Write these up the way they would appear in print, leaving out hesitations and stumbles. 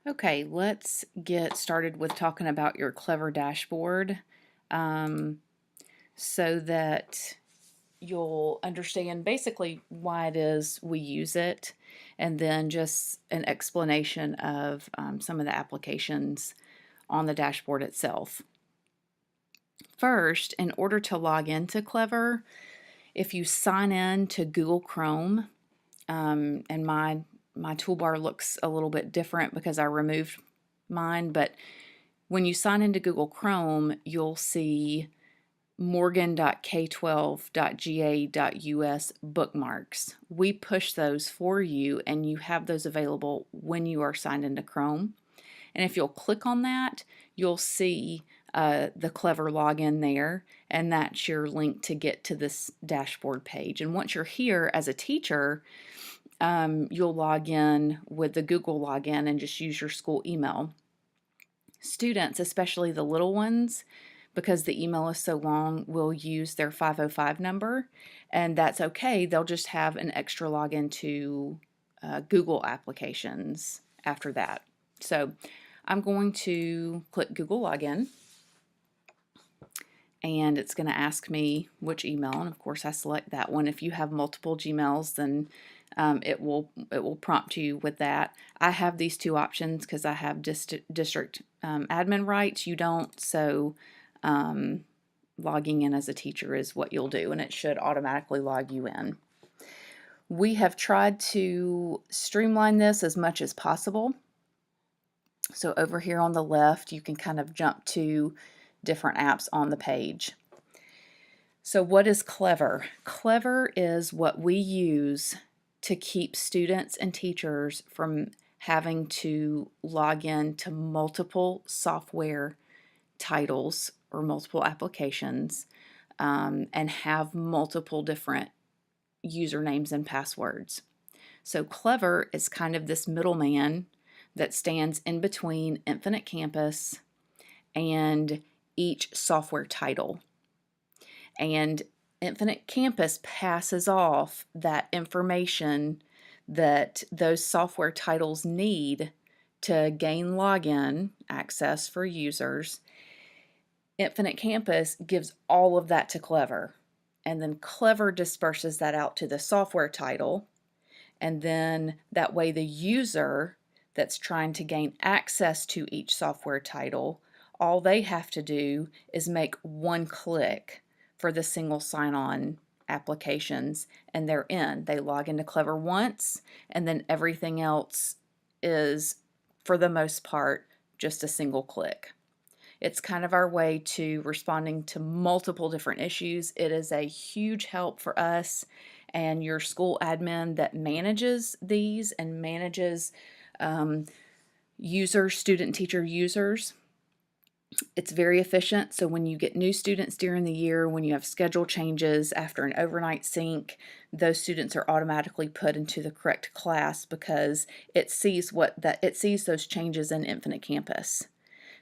Okay, let's get started with talking about your Clever dashboard so that you'll understand basically why it is we use it, and then just an explanation of some of the applications on the dashboard itself. First, in order to log into Clever, if you sign in to Google Chrome, and my toolbar looks a little bit different because I removed mine, but when you sign into Google Chrome, you'll see morgan.k12.ga.us bookmarks. We push those for you, and you have those available when you are signed into Chrome. And if you'll click on that, you'll see the Clever login there, and that's your link to get to this dashboard page. And once you're here as a teacher, you'll log in with the Google login and just use your school email. Students, especially the little ones, because the email is so long, will use their 505 number, and that's okay. They'll just have an extra login to Google applications after that. So I'm going to click Google login, and it's going to ask me which email, and of course I select that one. If you have multiple Gmails, then it will prompt you with that. I have these two options because I have district admin rights. You don't, so logging in as a teacher is what you'll do, and it should automatically log you in. We have tried to streamline this as much as possible. So over here on the left, you can kind of jump to different apps on the page. So what is Clever? Clever is what we use to keep students and teachers from having to log in to multiple software titles or multiple applications and have multiple different usernames and passwords. So Clever is kind of this middleman that stands in between Infinite Campus and each software title. And Infinite Campus passes off that information that those software titles need to gain login access for users. Infinite Campus gives all of that to Clever, and then Clever disperses that out to the software title, and then that way the user that's trying to gain access to each software title, all they have to do is make one click for the single sign-on applications, and they're in. They log into Clever once, and then everything else is, for the most part, just a single click. It's kind of our way to responding to multiple different issues. It is a huge help for us and your school admin that manages these and manages users, student teacher users. It's very efficient, so when you get new students during the year, when you have schedule changes after an overnight sync, those students are automatically put into the correct class because it sees those changes in Infinite Campus.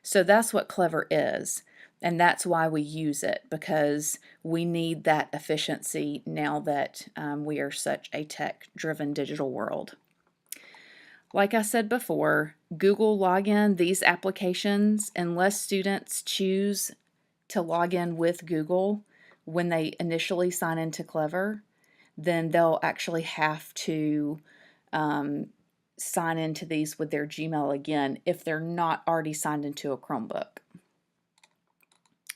So that's what Clever is, and that's why we use it, because we need that efficiency now that we are such a tech-driven digital world. Like I said before, Google login, these applications, unless students choose to log in with Google when they initially sign into Clever, then they'll actually have to sign into these with their Gmail again if they're not already signed into a Chromebook,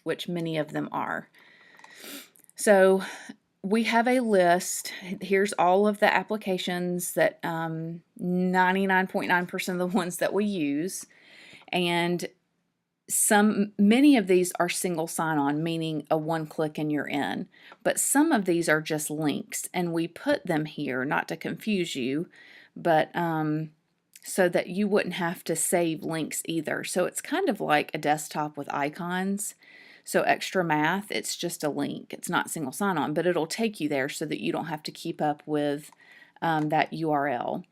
which many of them are. So we have a list. Here's all of the applications that 99.9% of the ones that we use, and many of these are single sign-on, meaning a one click and you're in, but some of these are just links, and we put them here not to confuse you, but so that you wouldn't have to save links either. So it's kind of like a desktop with icons. So Extra Math, it's just a link. It's not single sign-on, but it'll take you there so that you don't have to keep up with that URL.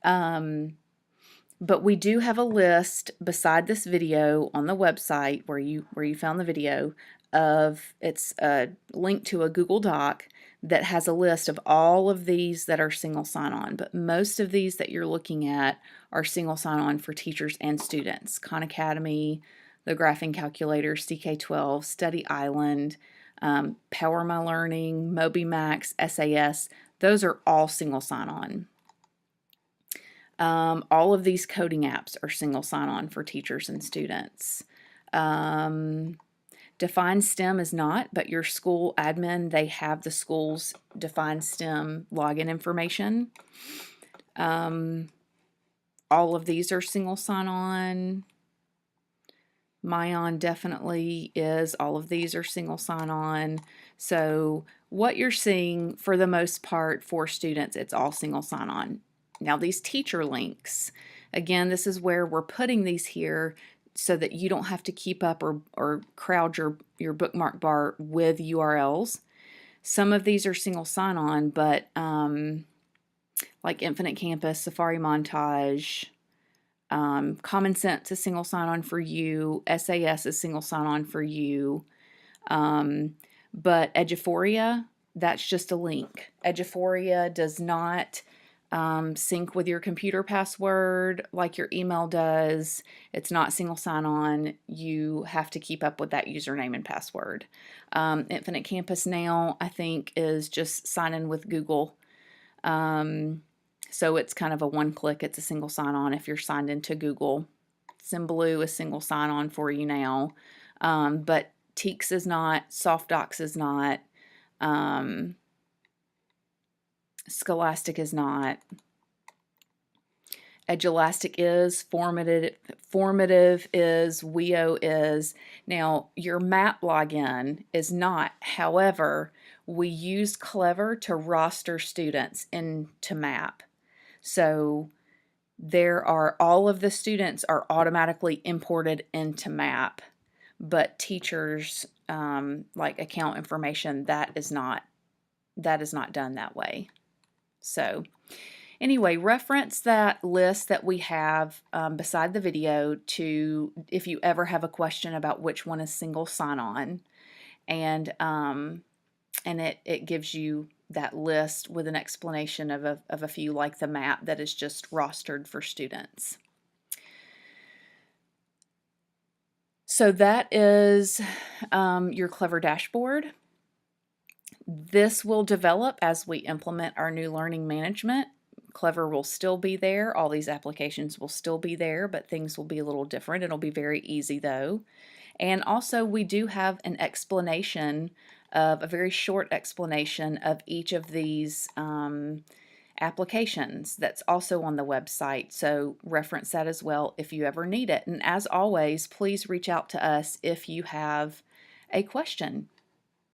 But we do have a list beside this video on the website where you found the video it's a link to a Google Doc that has a list of all of these that are single sign-on, but most of these that you're looking at are single sign-on for teachers and students. Khan Academy, the Graphing Calculator, CK12, Study Island, Power My Learning, MobyMax, SAS, those are all single sign-on. All of these coding apps are single sign-on for teachers and students. Define STEM is not, but your school admin, they have the school's Define STEM login information. All of these are single sign-on. Myon definitely is. All of these are single sign-on. So what you're seeing for the most part for students, it's all single sign-on. Now these teacher links, again, this is where we're putting these here so that you don't have to keep up or crowd your bookmark bar with URLs. Some of these are single sign-on, but like Infinite Campus, Safari Montage, Common Sense is single sign-on for you, SAS is single sign-on for you, but Eduphoria, that's just a link. Eduphoria does not sync with your computer password like your email does. It's not single sign-on. You have to keep up with that username and password. Infinite Campus now, I think, is just sign in with Google. So it's kind of a one-click. It's a single sign-on if you're signed into Google. Symblue is single sign-on for you now. But Teaks is not. SoftDocs is not. Scholastic is not. Edulastic is. Formative is. WEO is. Now, your MAP login is not. However, we use Clever to roster students into MAP. So there are, all of the students are automatically imported into MAP, but teachers, like account information, that is not done that way. So anyway, reference that list that we have beside the video to if you ever have a question about which one is single sign-on, and it gives you that list with an explanation of a few, like the map that is just rostered for students. So that is your Clever dashboard. This will develop as we implement our new learning management. Clever will still be there. All these applications will still be there, but things will be a little different. It'll be very easy though. And also we do have an explanation of a very short explanation of each of these applications that's also on the website. So reference that as well if you ever need it. And as always, please reach out to us if you have a question.